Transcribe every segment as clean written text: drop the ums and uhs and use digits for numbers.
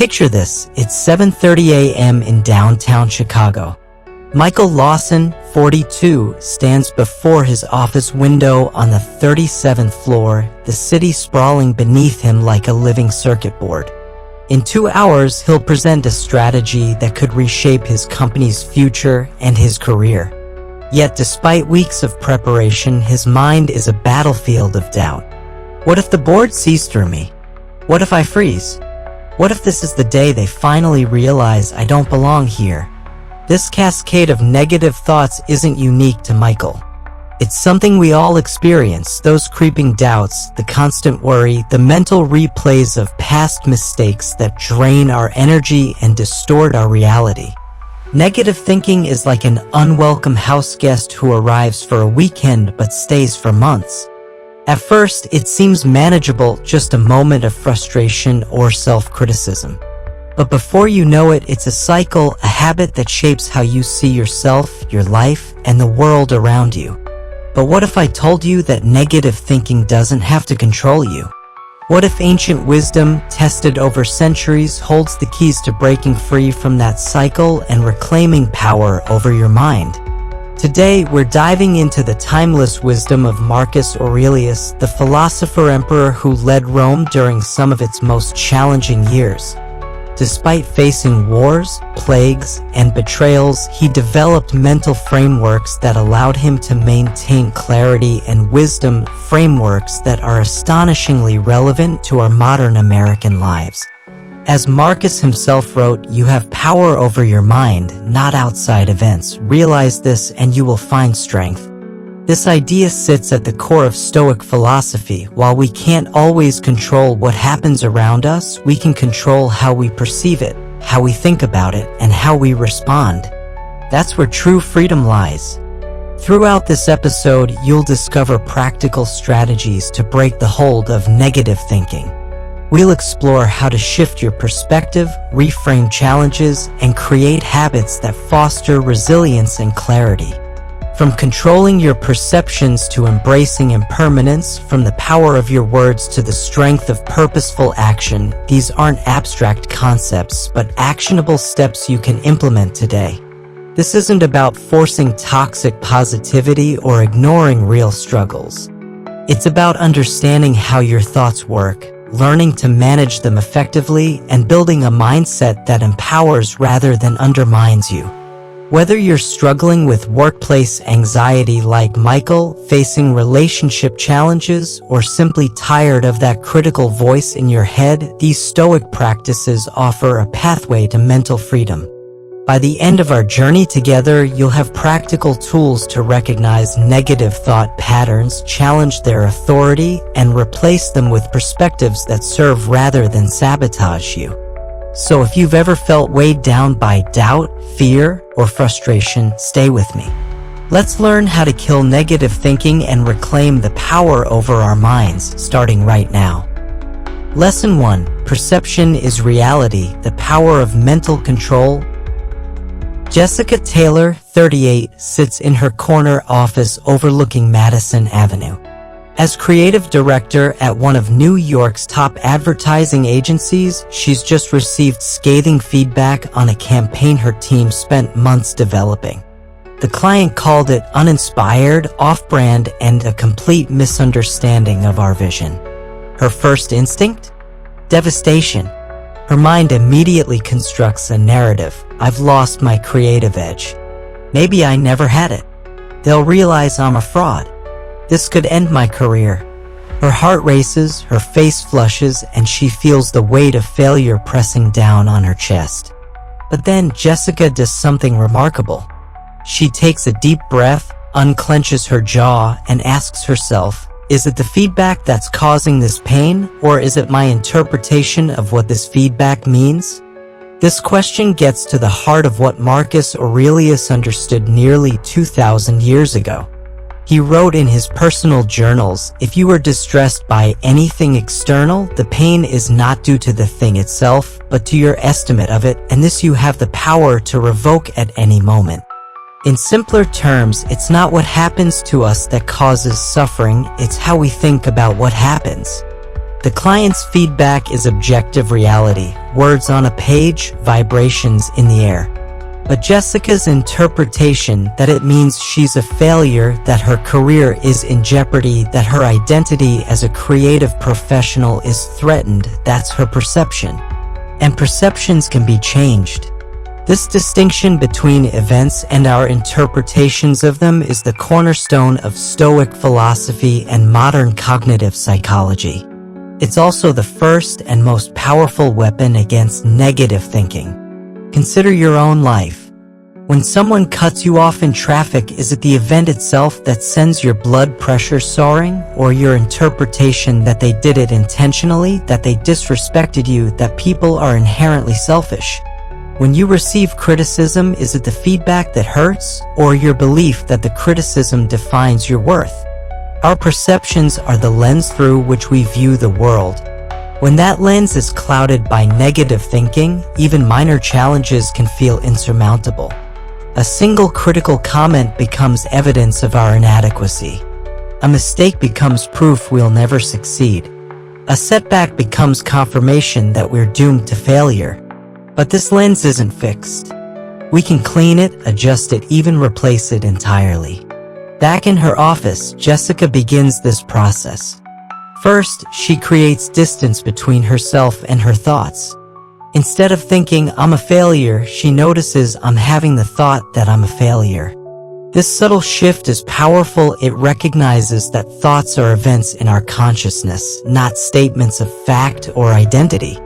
Picture this, it's 7:30 a.m. in downtown Chicago. Michael Lawson, 42, stands before his office window on the 37th floor, the city sprawling beneath him like a living circuit board. In 2 hours, he'll present a strategy that could reshape his company's future and his career. Yet despite weeks of preparation, his mind is a battlefield of doubt. What if the board sees through me? What if I freeze? What if this is the day they finally realize I don't belong here? This cascade of negative thoughts isn't unique to Michael. It's something we all experience, those creeping doubts, the constant worry, the mental replays of past mistakes that drain our energy and distort our reality. Negative thinking is like an unwelcome house guest who arrives for a weekend but stays for months. At first, it seems manageable, just a moment of frustration or self-criticism. But before you know it, it's a cycle, a habit that shapes how you see yourself, your life, and the world around you. But what if I told you that negative thinking doesn't have to control you? What if ancient wisdom, tested over centuries, holds the keys to breaking free from that cycle and reclaiming power over your mind? Today, we're diving into the timeless wisdom of Marcus Aurelius, the philosopher-emperor who led Rome during some of its most challenging years. Despite facing wars, plagues, and betrayals, he developed mental frameworks that allowed him to maintain clarity and wisdom, frameworks that are astonishingly relevant to our modern American lives. As Marcus himself wrote, "You have power over your mind, not outside events. Realize this and you will find strength." This idea sits at the core of Stoic philosophy. While we can't always control what happens around us, we can control how we perceive it, how we think about it, and how we respond. That's where true freedom lies. Throughout this episode, you'll discover practical strategies to break the hold of negative thinking. We'll explore how to shift your perspective, reframe challenges, and create habits that foster resilience and clarity. From controlling your perceptions to embracing impermanence, from the power of your words to the strength of purposeful action, these aren't abstract concepts, but actionable steps you can implement today. This isn't about forcing toxic positivity or ignoring real struggles. It's about understanding how your thoughts work, learning to manage them effectively, and building a mindset that empowers rather than undermines you. Whether you're struggling with workplace anxiety like Michael, facing relationship challenges, or simply tired of that critical voice in your head, these Stoic practices offer a pathway to mental freedom. By the end of our journey together, you'll have practical tools to recognize negative thought patterns, challenge their authority, and replace them with perspectives that serve rather than sabotage you. So if you've ever felt weighed down by doubt, fear, or frustration, stay with me. Let's learn how to kill negative thinking and reclaim the power over our minds, starting right now. Lesson 1. Perception is reality, the power of mental control. Jessica Taylor, 38, sits in her corner office overlooking Madison Avenue. As creative director at one of New York's top advertising agencies, she's just received scathing feedback on a campaign her team spent months developing. The client called it uninspired, off-brand, and a complete misunderstanding of our vision. Her first instinct? Devastation. Her mind immediately constructs a narrative. I've lost my creative edge. Maybe I never had it. They'll realize I'm a fraud. This could end my career. Her heart races, her face flushes, and she feels the weight of failure pressing down on her chest. But then Jessica does something remarkable. She takes a deep breath, unclenches her jaw, and asks herself, is it the feedback that's causing this pain, or is it my interpretation of what this feedback means? This question gets to the heart of what Marcus Aurelius understood nearly 2,000 years ago. He wrote in his personal journals, if you are distressed by anything external, the pain is not due to the thing itself, but to your estimate of it, and this you have the power to revoke at any moment. In simpler terms, it's not what happens to us that causes suffering, it's how we think about what happens. The client's feedback is objective reality, words on a page, vibrations in the air. But Jessica's interpretation that it means she's a failure, that her career is in jeopardy, that her identity as a creative professional is threatened, that's her perception. And perceptions can be changed. This distinction between events and our interpretations of them is the cornerstone of Stoic philosophy and modern cognitive psychology. It's also the first and most powerful weapon against negative thinking. Consider your own life. When someone cuts you off in traffic, is it the event itself that sends your blood pressure soaring, or your interpretation that they did it intentionally, that they disrespected you, that people are inherently selfish? When you receive criticism, is it the feedback that hurts, or your belief that the criticism defines your worth? Our perceptions are the lens through which we view the world. When that lens is clouded by negative thinking, even minor challenges can feel insurmountable. A single critical comment becomes evidence of our inadequacy. A mistake becomes proof we'll never succeed. A setback becomes confirmation that we're doomed to failure. But this lens isn't fixed. We can clean it, adjust it, even replace it entirely. Back in her office, Jessica begins this process. First, she creates distance between herself and her thoughts. Instead of thinking, "I'm a failure," she notices, "I'm having the thought that I'm a failure." This subtle shift is powerful. It recognizes that thoughts are events in our consciousness, not statements of fact or identity.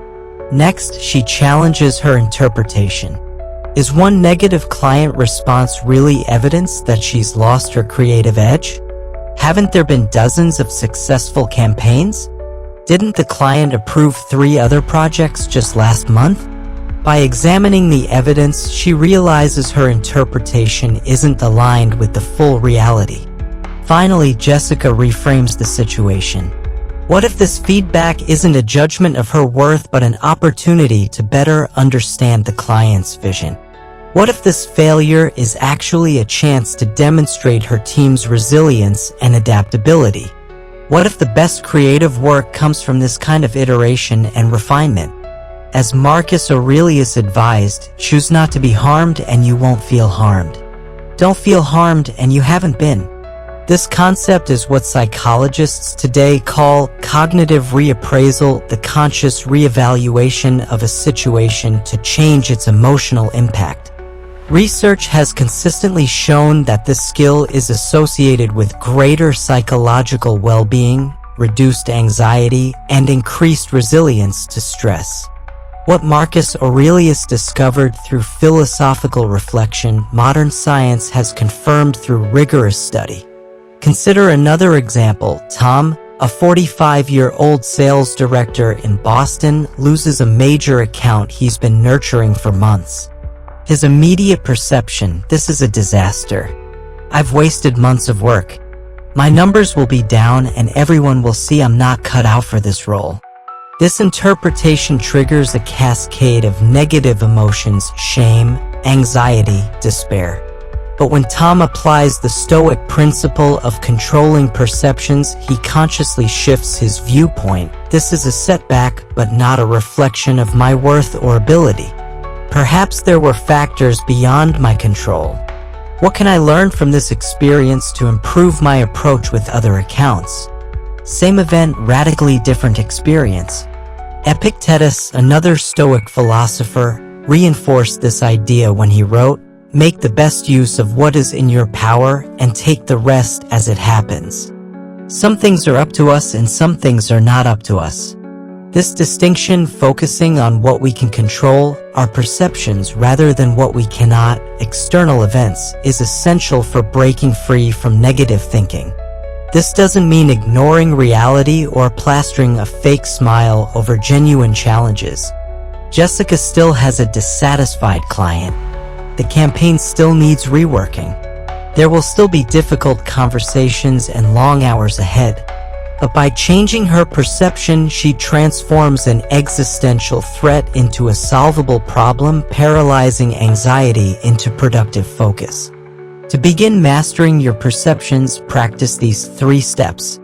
Next, she challenges her interpretation. Is one negative client response really evidence that she's lost her creative edge? Haven't there been dozens of successful campaigns? Didn't the client approve 3 other projects just last month? By examining the evidence, she realizes her interpretation isn't aligned with the full reality. Finally, Jessica reframes the situation. What if this feedback isn't a judgment of her worth but an opportunity to better understand the client's vision? What if this failure is actually a chance to demonstrate her team's resilience and adaptability? What if the best creative work comes from this kind of iteration and refinement? As Marcus Aurelius advised, choose not to be harmed and you won't feel harmed. Don't feel harmed and you haven't been. This concept is what psychologists today call cognitive reappraisal, the conscious reevaluation of a situation to change its emotional impact. Research has consistently shown that this skill is associated with greater psychological well-being, reduced anxiety, and increased resilience to stress. What Marcus Aurelius discovered through philosophical reflection, modern science has confirmed through rigorous study. Consider another example. Tom, a 45-year-old sales director in Boston, loses a major account he's been nurturing for months. His immediate perception: this is a disaster. I've wasted months of work. My numbers will be down and everyone will see I'm not cut out for this role. This interpretation triggers a cascade of negative emotions: shame, anxiety, despair. But when Tom applies the Stoic principle of controlling perceptions, he consciously shifts his viewpoint. This is a setback, but not a reflection of my worth or ability. Perhaps there were factors beyond my control. What can I learn from this experience to improve my approach with other accounts? Same event, radically different experience. Epictetus, another Stoic philosopher, reinforced this idea when he wrote, "Make the best use of what is in your power and take the rest as it happens." Some things are up to us and some things are not up to us. This distinction, focusing on what we can control, our perceptions, rather than what we cannot, external events, is essential for breaking free from negative thinking. This doesn't mean ignoring reality or plastering a fake smile over genuine challenges. Jessica still has a dissatisfied client. The campaign still needs reworking. There will still be difficult conversations and long hours ahead. But by changing her perception, she transforms an existential threat into a solvable problem, paralyzing anxiety into productive focus. To begin mastering your perceptions, practice these 3 steps.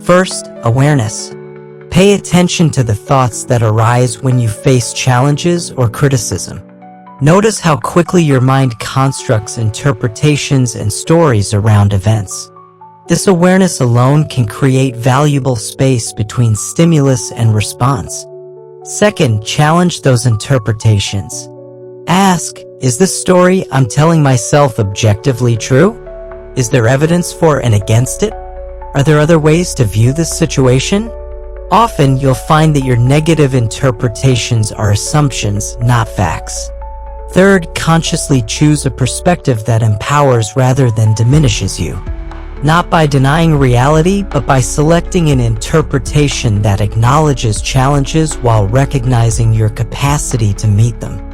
First, awareness. Pay attention to the thoughts that arise when you face challenges or criticism. Notice how quickly your mind constructs interpretations and stories around events. This awareness alone can create valuable space between stimulus and response. Second, challenge those interpretations. Ask, is this story I'm telling myself objectively true? Is there evidence for and against it? Are there other ways to view this situation? Often, you'll find that your negative interpretations are assumptions, not facts. Third, consciously choose a perspective that empowers rather than diminishes you. Not by denying reality, but by selecting an interpretation that acknowledges challenges while recognizing your capacity to meet them.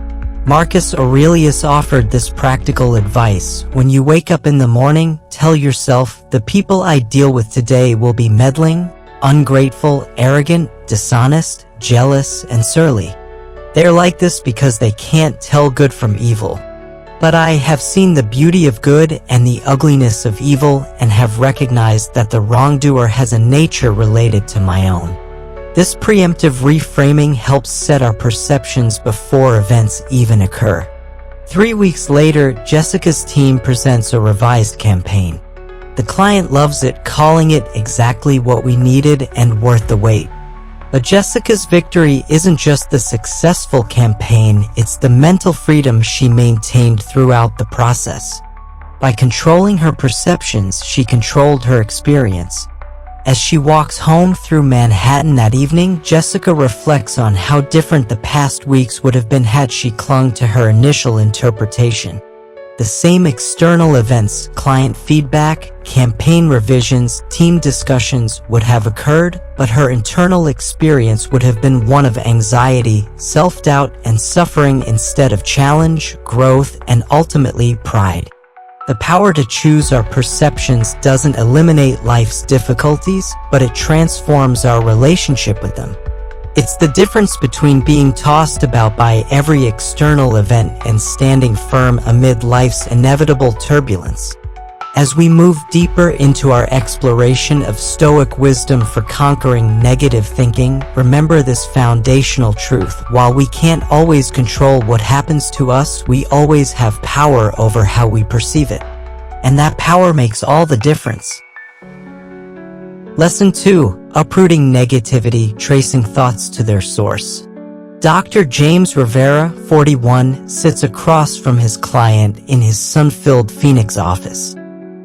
Marcus Aurelius offered this practical advice: when you wake up in the morning, tell yourself, the people I deal with today will be meddling, ungrateful, arrogant, dishonest, jealous, and surly. They are like this because they can't tell good from evil. But I have seen the beauty of good and the ugliness of evil and have recognized that the wrongdoer has a nature related to my own. This preemptive reframing helps set our perceptions before events even occur. 3 weeks later, Jessica's team presents a revised campaign. The client loves it, calling it exactly what we needed and worth the wait. But Jessica's victory isn't just the successful campaign, it's the mental freedom she maintained throughout the process. By controlling her perceptions, she controlled her experience. As she walks home through Manhattan that evening, Jessica reflects on how different the past weeks would have been had she clung to her initial interpretation. The same external events, client feedback, campaign revisions, team discussions would have occurred, but her internal experience would have been one of anxiety, self-doubt, and suffering instead of challenge, growth, and ultimately pride. The power to choose our perceptions doesn't eliminate life's difficulties, but it transforms our relationship with them. It's the difference between being tossed about by every external event and standing firm amid life's inevitable turbulence. As we move deeper into our exploration of Stoic wisdom for conquering negative thinking, remember this foundational truth: while we can't always control what happens to us, we always have power over how we perceive it. And that power makes all the difference. Lesson 2. Uprooting negativity, tracing thoughts to their source. Dr. James Rivera, 41, sits across from his client in his sun-filled Phoenix office.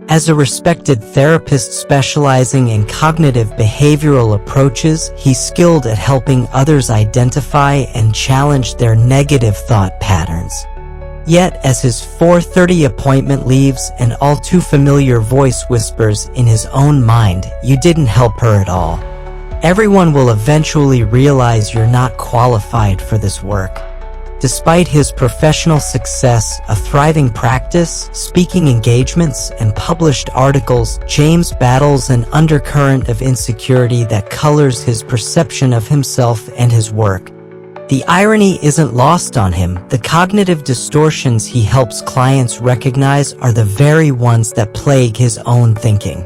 As a respected therapist specializing in cognitive behavioral approaches, he's skilled at helping others identify and challenge their negative thought patterns. Yet, as his 4:30 appointment leaves, an all-too-familiar voice whispers in his own mind, "You didn't help her at all. Everyone will eventually realize you're not qualified for this work." Despite his professional success, a thriving practice, speaking engagements, and published articles, James battles an undercurrent of insecurity that colors his perception of himself and his work. The irony isn't lost on him. The cognitive distortions he helps clients recognize are the very ones that plague his own thinking.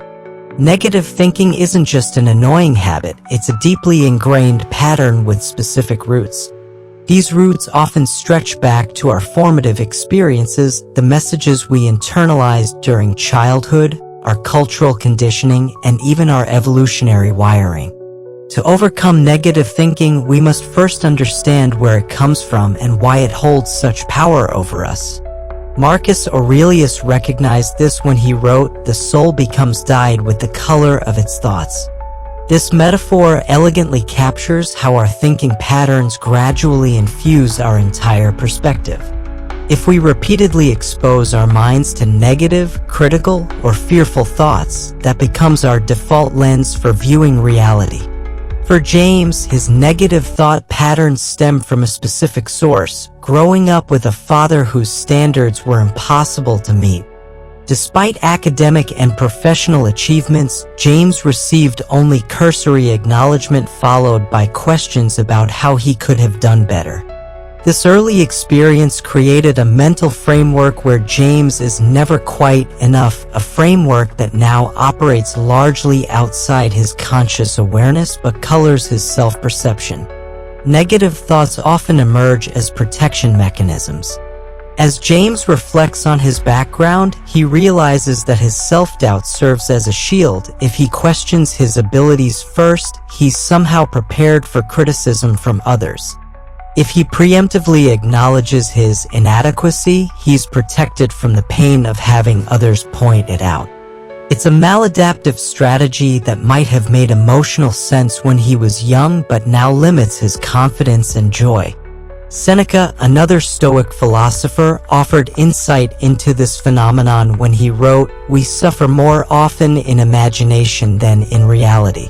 Negative thinking isn't just an annoying habit, it's a deeply ingrained pattern with specific roots. These roots often stretch back to our formative experiences, the messages we internalized during childhood, our cultural conditioning, and even our evolutionary wiring. To overcome negative thinking, we must first understand where it comes from and why it holds such power over us. Marcus Aurelius recognized this when he wrote, "The soul becomes dyed with the color of its thoughts." This metaphor elegantly captures how our thinking patterns gradually infuse our entire perspective. If we repeatedly expose our minds to negative, critical, or fearful thoughts, that becomes our default lens for viewing reality. For James, his negative thought patterns stem from a specific source: growing up with a father whose standards were impossible to meet. Despite academic and professional achievements, James received only cursory acknowledgement followed by questions about how he could have done better. This early experience created a mental framework where James is never quite enough, a framework that now operates largely outside his conscious awareness but colors his self-perception. Negative thoughts often emerge as protection mechanisms. As James reflects on his background, he realizes that his self-doubt serves as a shield. If he questions his abilities first, he's somehow prepared for criticism from others. If he preemptively acknowledges his inadequacy, he's protected from the pain of having others point it out. It's a maladaptive strategy that might have made emotional sense when he was young but now limits his confidence and joy. Seneca, another Stoic philosopher, offered insight into this phenomenon when he wrote, "We suffer more often in imagination than in reality."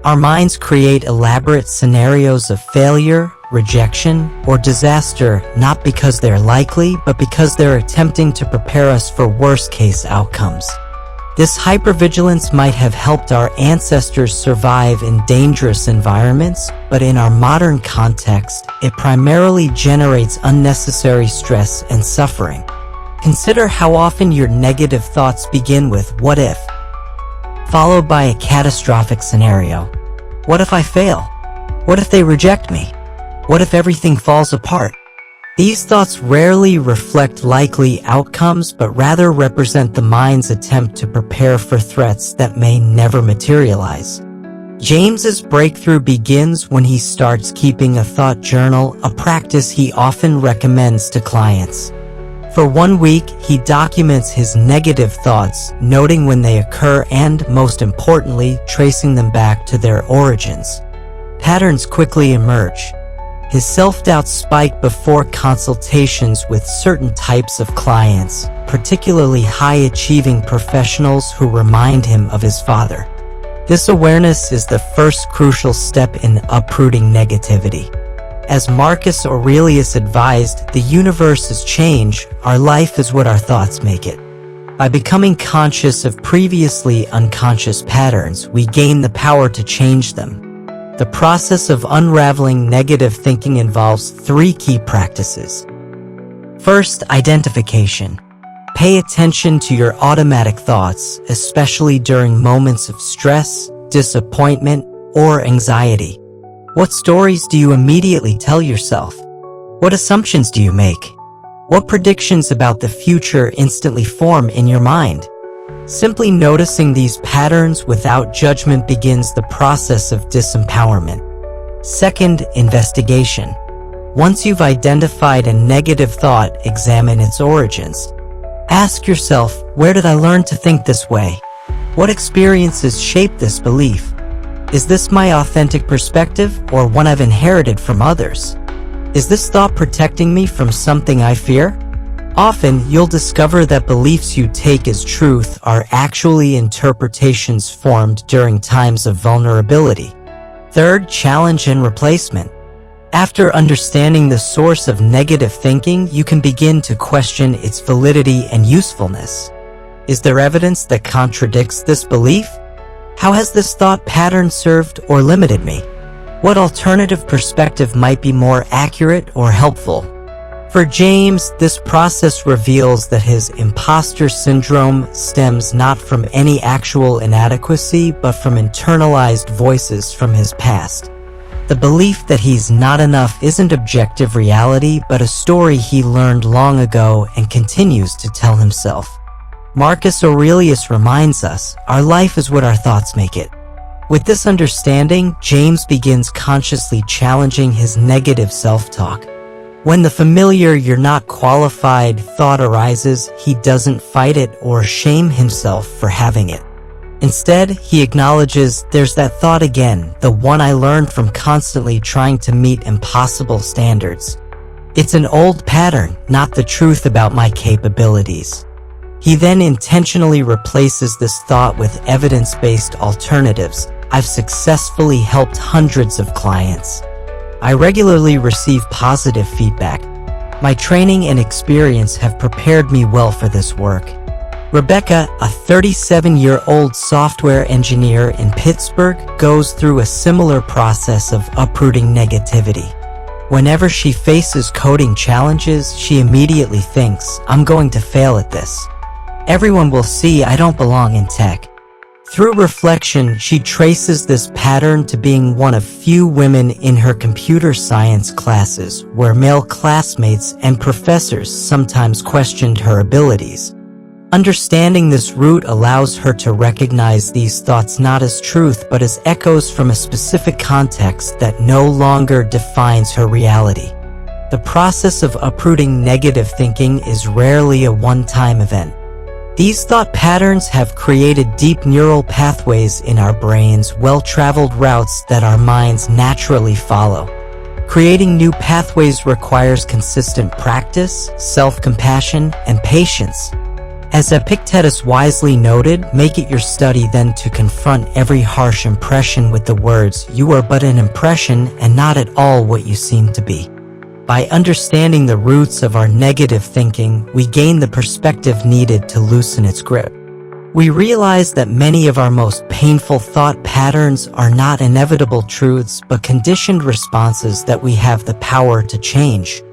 Our minds create elaborate scenarios of failure, rejection, or disaster, not because they're likely, but because they're attempting to prepare us for worst-case outcomes. This hypervigilance might have helped our ancestors survive in dangerous environments, but in our modern context, it primarily generates unnecessary stress and suffering. Consider how often your negative thoughts begin with "what if?" followed by a catastrophic scenario. What if I fail? What if they reject me? What if everything falls apart? These thoughts rarely reflect likely outcomes, but rather represent the mind's attempt to prepare for threats that may never materialize. James's breakthrough begins when he starts keeping a thought journal, a practice he often recommends to clients. For 1 week, he documents his negative thoughts, noting when they occur and, most importantly, tracing them back to their origins. Patterns quickly emerge. His self-doubt spiked before consultations with certain types of clients, particularly high-achieving professionals who remind him of his father. This awareness is the first crucial step in uprooting negativity. As Marcus Aurelius advised, the universe is change, our life is what our thoughts make it. By becoming conscious of previously unconscious patterns, we gain the power to change them. The process of unraveling negative thinking involves 3 key practices. First, identification. Pay attention to your automatic thoughts, especially during moments of stress, disappointment, or anxiety. What stories do you immediately tell yourself? What assumptions do you make? What predictions about the future instantly form in your mind? Simply noticing these patterns without judgment begins the process of disempowerment. Second, investigation. Once you've identified a negative thought, examine its origins. Ask yourself, where did I learn to think this way? What experiences shaped this belief? Is this my authentic perspective or one I've inherited from others? Is this thought protecting me from something I fear? Often, you'll discover that beliefs you take as truth are actually interpretations formed during times of vulnerability. Third, challenge and replacement. After understanding the source of negative thinking, you can begin to question its validity and usefulness. Is there evidence that contradicts this belief? How has this thought pattern served or limited me? What alternative perspective might be more accurate or helpful? For James, this process reveals that his imposter syndrome stems not from any actual inadequacy, but from internalized voices from his past. The belief that he's not enough isn't objective reality, but a story he learned long ago and continues to tell himself. Marcus Aurelius reminds us, our life is what our thoughts make it. With this understanding, James begins consciously challenging his negative self-talk. When the familiar "you're not qualified" thought arises, he doesn't fight it or shame himself for having it. Instead, he acknowledges, there's that thought again, the one I learned from constantly trying to meet impossible standards. It's an old pattern, not the truth about my capabilities. He then intentionally replaces this thought with evidence-based alternatives. I've successfully helped hundreds of clients. I regularly receive positive feedback. My training and experience have prepared me well for this work. Rebecca, a 37-year-old software engineer in Pittsburgh, goes through a similar process of uprooting negativity. Whenever she faces coding challenges, she immediately thinks, I'm going to fail at this. Everyone will see I don't belong in tech. Through reflection, she traces this pattern to being one of few women in her computer science classes, where male classmates and professors sometimes questioned her abilities. Understanding this root allows her to recognize these thoughts not as truth but as echoes from a specific context that no longer defines her reality. The process of uprooting negative thinking is rarely a one-time event. These thought patterns have created deep neural pathways in our brains, well-traveled routes that our minds naturally follow. Creating new pathways requires consistent practice, self-compassion, and patience. As Epictetus wisely noted, make it your study then to confront every harsh impression with the words, "You are but an impression and not at all what you seem to be." By understanding the roots of our negative thinking, we gain the perspective needed to loosen its grip. We realize that many of our most painful thought patterns are not inevitable truths but conditioned responses that we have the power to change.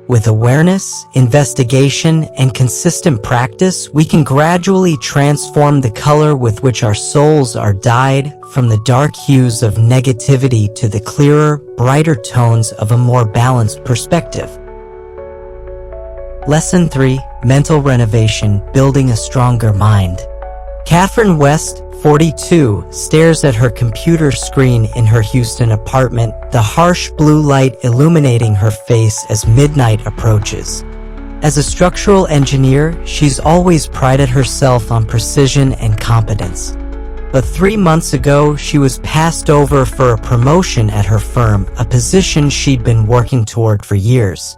With awareness, investigation, and consistent practice, we can gradually transform the color with which our souls are dyed, from the dark hues of negativity to the clearer, brighter tones of a more balanced perspective. Lesson 3. Mental Renovation: Building a Stronger Mind. Catherine West, 42, stares at her computer screen in her Houston apartment, the harsh blue light illuminating her face as midnight approaches. As a structural engineer, she's always prided herself on precision and competence. But 3 months ago, she was passed over for a promotion at her firm, a position she'd been working toward for years.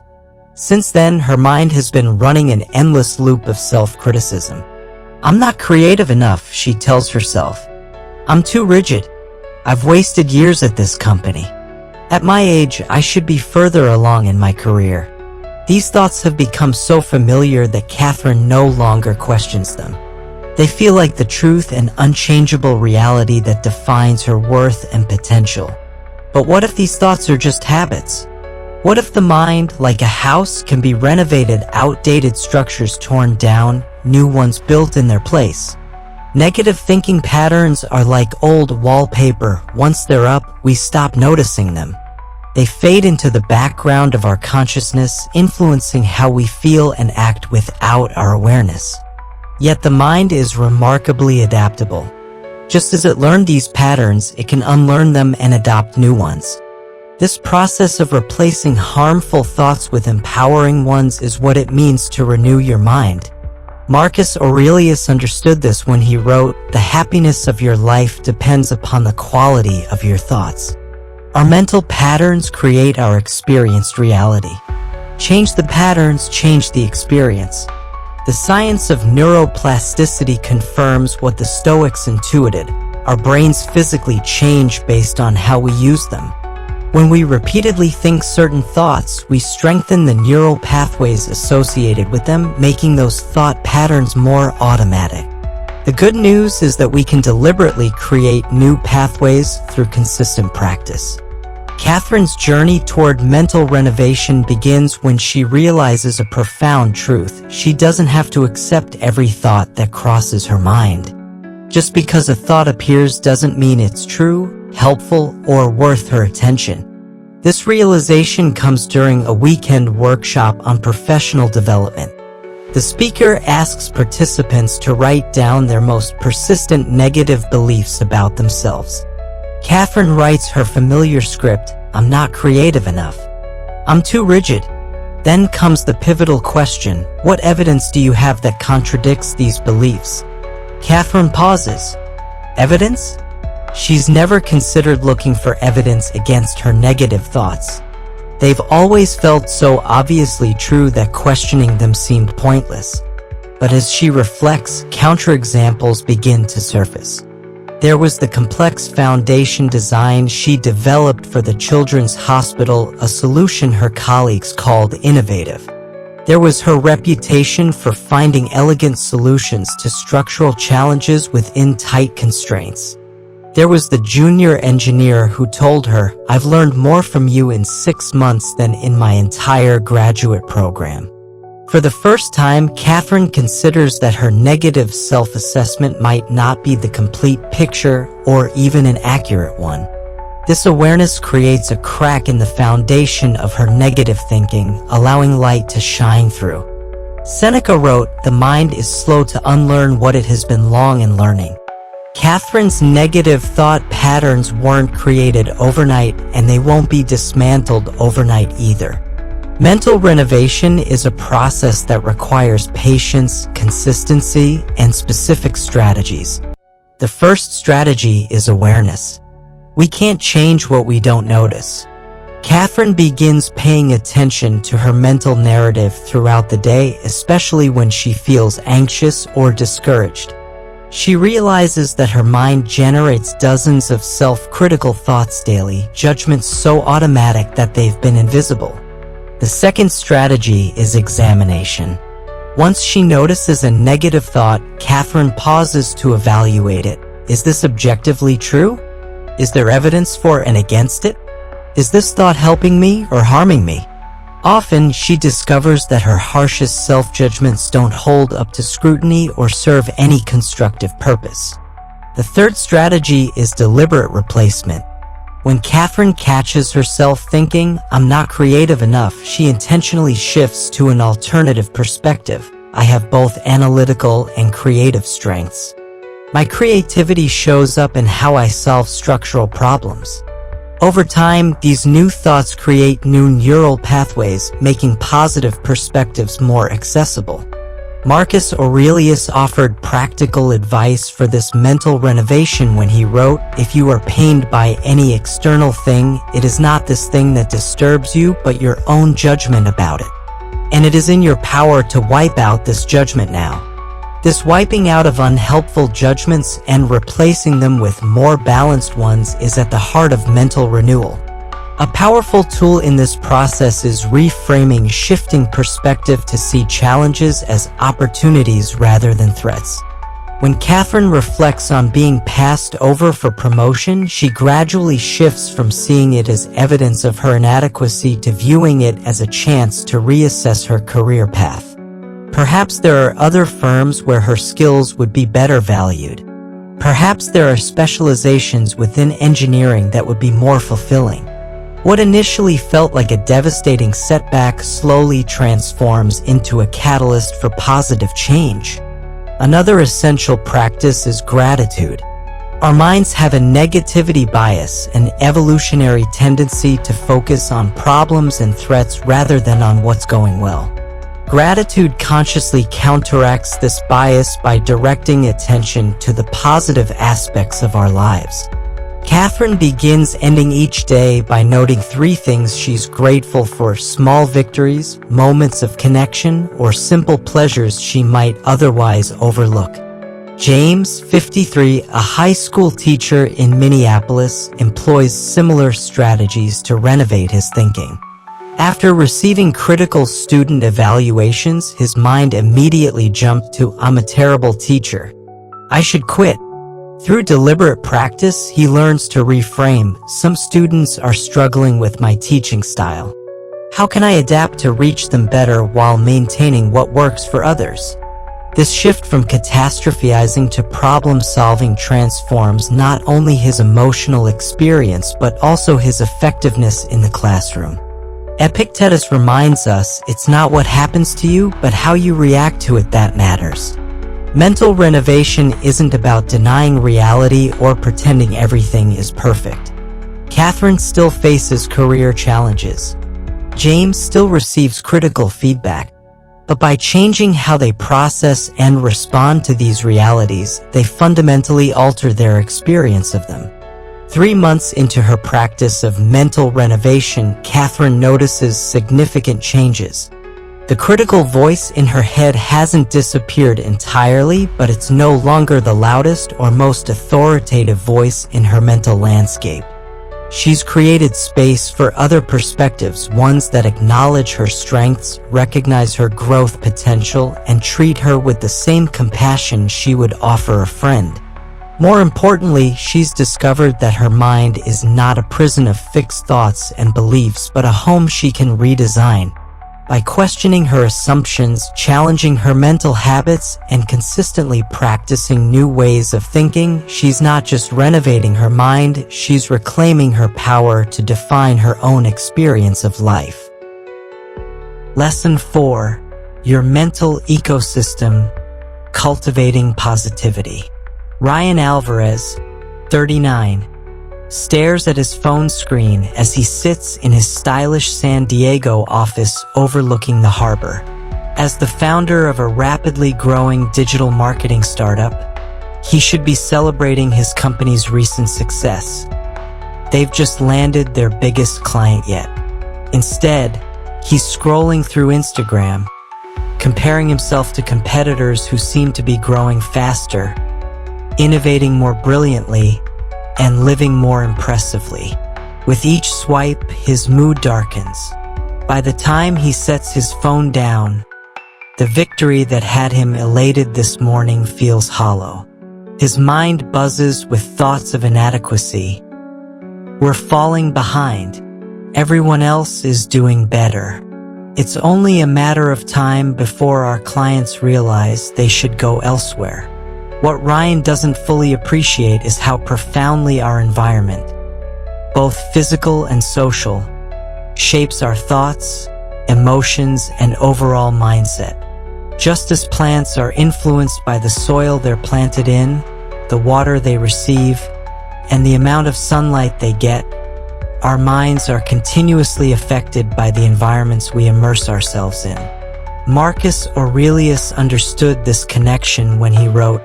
Since then, her mind has been running an endless loop of self-criticism. I'm not creative enough, she tells herself. I'm too rigid. I've wasted years at this company. At my age, I should be further along in my career. These thoughts have become so familiar that Catherine no longer questions them. They feel like the truth and unchangeable reality that defines her worth and potential. But what if these thoughts are just habits? What if the mind, like a house, can be renovated, outdated structures torn down, new ones built in their place? Negative thinking patterns are like old wallpaper. Once they're up, we stop noticing them. They fade into the background of our consciousness, influencing how we feel and act without our awareness. Yet the mind is remarkably adaptable. Just as it learned these patterns, it can unlearn them and adopt new ones. This process of replacing harmful thoughts with empowering ones is what it means to renew your mind. Marcus Aurelius understood this when he wrote, "The happiness of your life depends upon the quality of your thoughts." Our mental patterns create our experienced reality. Change the patterns, change the experience. The science of neuroplasticity confirms what the Stoics intuited. Our brains physically change based on how we use them. When we repeatedly think certain thoughts, we strengthen the neural pathways associated with them, making those thought patterns more automatic. The good news is that we can deliberately create new pathways through consistent practice. Catherine's journey toward mental renovation begins when she realizes a profound truth. She doesn't have to accept every thought that crosses her mind. Just because a thought appears doesn't mean it's true, helpful, or worth her attention. This realization comes during a weekend workshop on professional development. The speaker asks participants to write down their most persistent negative beliefs about themselves. Catherine writes her familiar script, "I'm not creative enough. I'm too rigid." Then comes the pivotal question, what evidence do you have that contradicts these beliefs? Catherine pauses. Evidence? She's never considered looking for evidence against her negative thoughts. They've always felt so obviously true that questioning them seemed pointless. But as she reflects, counterexamples begin to surface. There was the complex foundation design she developed for the Children's Hospital, a solution her colleagues called innovative. There was her reputation for finding elegant solutions to structural challenges within tight constraints. There was the junior engineer who told her, "I've learned more from you in 6 months than in my entire graduate program." For the first time, Catherine considers that her negative self-assessment might not be the complete picture or even an accurate one. This awareness creates a crack in the foundation of her negative thinking, allowing light to shine through. Seneca wrote, "The mind is slow to unlearn what it has been long in learning." Catherine's negative thought patterns weren't created overnight, and they won't be dismantled overnight either. Mental renovation is a process that requires patience, consistency, and specific strategies. The first strategy is awareness. We can't change what we don't notice. Catherine begins paying attention to her mental narrative throughout the day, especially when she feels anxious or discouraged. She realizes that her mind generates dozens of self-critical thoughts daily, judgments so automatic that they've been invisible. The second strategy is examination. Once she notices a negative thought, Catherine pauses to evaluate it. Is this objectively true? Is there evidence for and against it? Is this thought helping me or harming me? Often, she discovers that her harshest self-judgments don't hold up to scrutiny or serve any constructive purpose. The third strategy is deliberate replacement. When Catherine catches herself thinking, "I'm not creative enough," she intentionally shifts to an alternative perspective. "I have both analytical and creative strengths. My creativity shows up in how I solve structural problems." Over time, these new thoughts create new neural pathways, making positive perspectives more accessible. Marcus Aurelius offered practical advice for this mental renovation when he wrote, "If you are pained by any external thing, it is not this thing that disturbs you, but your own judgment about it. And it is in your power to wipe out this judgment now." This wiping out of unhelpful judgments and replacing them with more balanced ones is at the heart of mental renewal. A powerful tool in this process is reframing, shifting perspective to see challenges as opportunities rather than threats. When Catherine reflects on being passed over for promotion, she gradually shifts from seeing it as evidence of her inadequacy to viewing it as a chance to reassess her career path. Perhaps there are other firms where her skills would be better valued. Perhaps there are specializations within engineering that would be more fulfilling. What initially felt like a devastating setback slowly transforms into a catalyst for positive change. Another essential practice is gratitude. Our minds have a negativity bias, an evolutionary tendency to focus on problems and threats rather than on what's going well. Gratitude consciously counteracts this bias by directing attention to the positive aspects of our lives. Catherine begins ending each day by noting 3 things she's grateful for: small victories, moments of connection, or simple pleasures she might otherwise overlook. James, 53, a high school teacher in Minneapolis, employs similar strategies to renovate his thinking. After receiving critical student evaluations, his mind immediately jumped to, "I'm a terrible teacher. I should quit." Through deliberate practice, he learns to reframe, "Some students are struggling with my teaching style. How can I adapt to reach them better while maintaining what works for others?" This shift from catastrophizing to problem-solving transforms not only his emotional experience but also his effectiveness in the classroom. Epictetus reminds us, "It's not what happens to you, but how you react to it that matters." Mental renovation isn't about denying reality or pretending everything is perfect. Catherine still faces career challenges. James still receives critical feedback. But by changing how they process and respond to these realities, they fundamentally alter their experience of them. 3 months into her practice of mental renovation, Catherine notices significant changes. The critical voice in her head hasn't disappeared entirely, but it's no longer the loudest or most authoritative voice in her mental landscape. She's created space for other perspectives, ones that acknowledge her strengths, recognize her growth potential, and treat her with the same compassion she would offer a friend. More importantly, she's discovered that her mind is not a prison of fixed thoughts and beliefs, but a home she can redesign. By questioning her assumptions, challenging her mental habits, and consistently practicing new ways of thinking, she's not just renovating her mind, she's reclaiming her power to define her own experience of life. Lesson 4. Your mental ecosystem: cultivating positivity. Ryan Alvarez, 39, stares at his phone screen as he sits in his stylish San Diego office overlooking the harbor. As the founder of a rapidly growing digital marketing startup, he should be celebrating his company's recent success. They've just landed their biggest client yet. Instead, he's scrolling through Instagram, comparing himself to competitors who seem to be growing faster, innovating more brilliantly, and living more impressively. With each swipe, his mood darkens. By the time he sets his phone down, the victory that had him elated this morning feels hollow. His mind buzzes with thoughts of inadequacy. We're falling behind. Everyone else is doing better. It's only a matter of time before our clients realize they should go elsewhere. What Ryan doesn't fully appreciate is how profoundly our environment, both physical and social, shapes our thoughts, emotions, and overall mindset. Just as plants are influenced by the soil they're planted in, the water they receive, and the amount of sunlight they get, our minds are continuously affected by the environments we immerse ourselves in. Marcus Aurelius understood this connection when he wrote,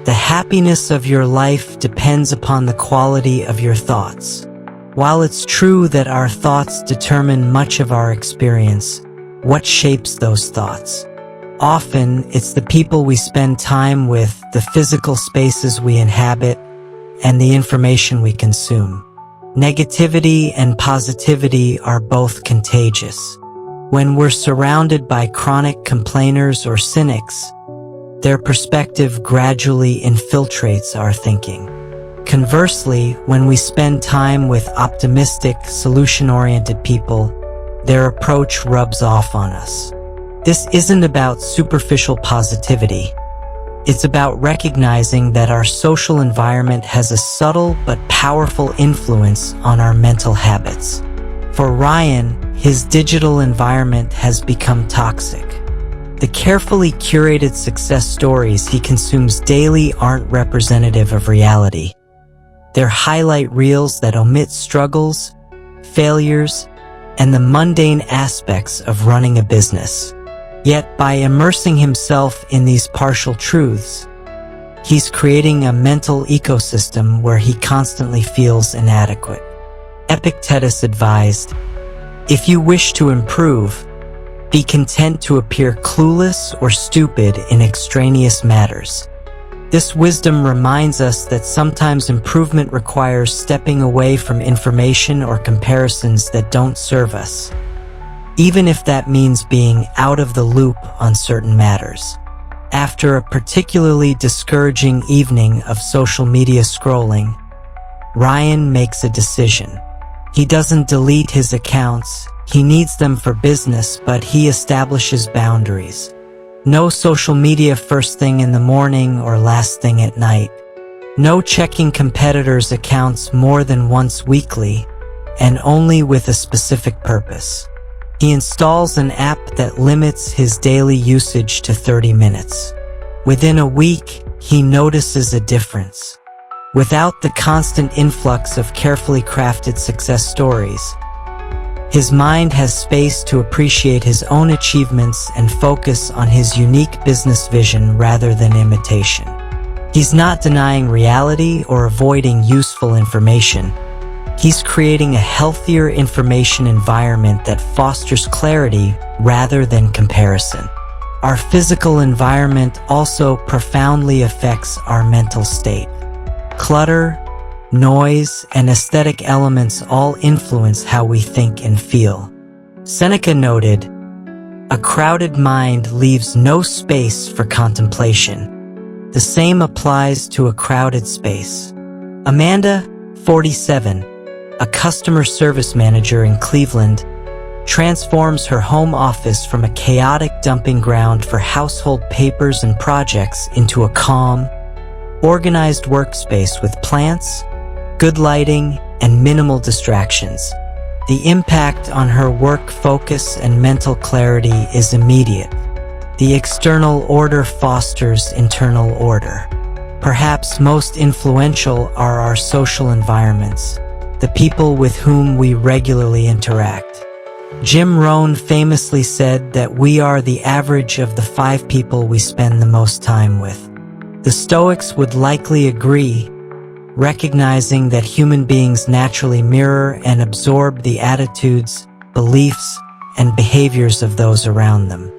"The happiness of your life depends upon the quality of your thoughts." While it's true that our thoughts determine much of our experience, what shapes those thoughts? Often, it's the people we spend time with, the physical spaces we inhabit, and the information we consume. Negativity and positivity are both contagious. When we're surrounded by chronic complainers or cynics, their perspective gradually infiltrates our thinking. Conversely, when we spend time with optimistic, solution-oriented people, their approach rubs off on us. This isn't about superficial positivity. It's about recognizing that our social environment has a subtle but powerful influence on our mental habits. For Ryan, his digital environment has become toxic. The carefully curated success stories he consumes daily aren't representative of reality. They're highlight reels that omit struggles, failures, and the mundane aspects of running a business. Yet, by immersing himself in these partial truths, he's creating a mental ecosystem where he constantly feels inadequate. Epictetus advised, "If you wish to improve, be content to appear clueless or stupid in extraneous matters." This wisdom reminds us that sometimes improvement requires stepping away from information or comparisons that don't serve us, even if that means being out of the loop on certain matters. After a particularly discouraging evening of social media scrolling, Ryan makes a decision. He doesn't delete his accounts. He needs them for business, but he establishes boundaries. No social media first thing in the morning or last thing at night. No checking competitors' accounts more than once weekly, and only with a specific purpose. He installs an app that limits his daily usage to 30 minutes. Within a week, he notices a difference. Without the constant influx of carefully crafted success stories, his mind has space to appreciate his own achievements and focus on his unique business vision rather than imitation. He's not denying reality or avoiding useful information. He's creating a healthier information environment that fosters clarity rather than comparison. Our physical environment also profoundly affects our mental state. Clutter, noise, and aesthetic elements all influence how we think and feel. Seneca noted, "A crowded mind leaves no space for contemplation." The same applies to a crowded space. Amanda, 47, a customer service manager in Cleveland, transforms her home office from a chaotic dumping ground for household papers and projects into a calm, organized workspace with plants, good lighting, and minimal distractions. The impact on her work focus and mental clarity is immediate. The external order fosters internal order. Perhaps most influential are our social environments, the people with whom we regularly interact. Jim Rohn famously said that we are the average of the 5 people we spend the most time with. The Stoics would likely agree, recognizing that human beings naturally mirror and absorb the attitudes, beliefs, and behaviors of those around them.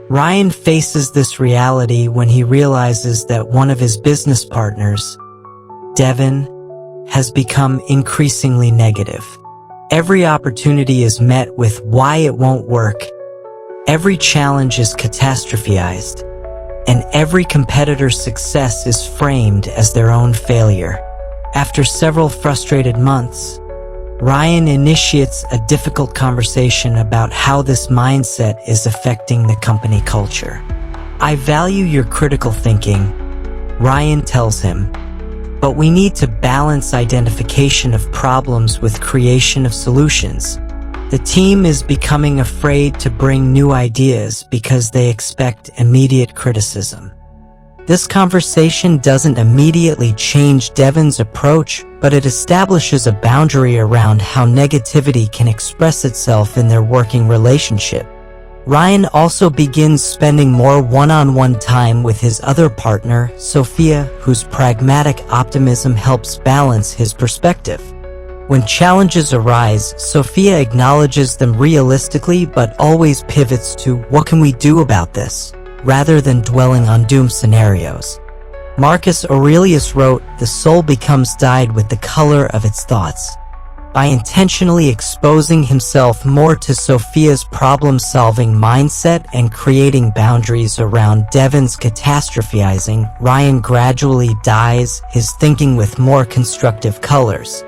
Ryan faces this reality when he realizes that one of his business partners, Devin, has become increasingly negative. Every opportunity is met with why it won't work, every challenge is catastrophized, and every competitor's success is framed as their own failure. After several frustrated months, Ryan initiates a difficult conversation about how this mindset is affecting the company culture. "I value your critical thinking," Ryan tells him, "but we need to balance identification of problems with creation of solutions. The team is becoming afraid to bring new ideas because they expect immediate criticism." This conversation doesn't immediately change Devin's approach, but it establishes a boundary around how negativity can express itself in their working relationship. Ryan also begins spending more one-on-one time with his other partner, Sophia, whose pragmatic optimism helps balance his perspective. When challenges arise, Sophia acknowledges them realistically but always pivots to "what can we do about this?" rather than dwelling on doom scenarios. Marcus Aurelius wrote, "The soul becomes dyed with the color of its thoughts." By intentionally exposing himself more to Sophia's problem-solving mindset and creating boundaries around Devin's catastrophizing, Ryan gradually dyes his thinking with more constructive colors.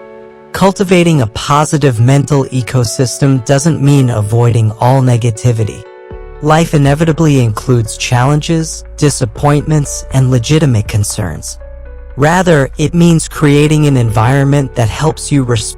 Cultivating a positive mental ecosystem doesn't mean avoiding all negativity. Life inevitably includes challenges, disappointments, and legitimate concerns. Rather, it means creating an environment that helps you respond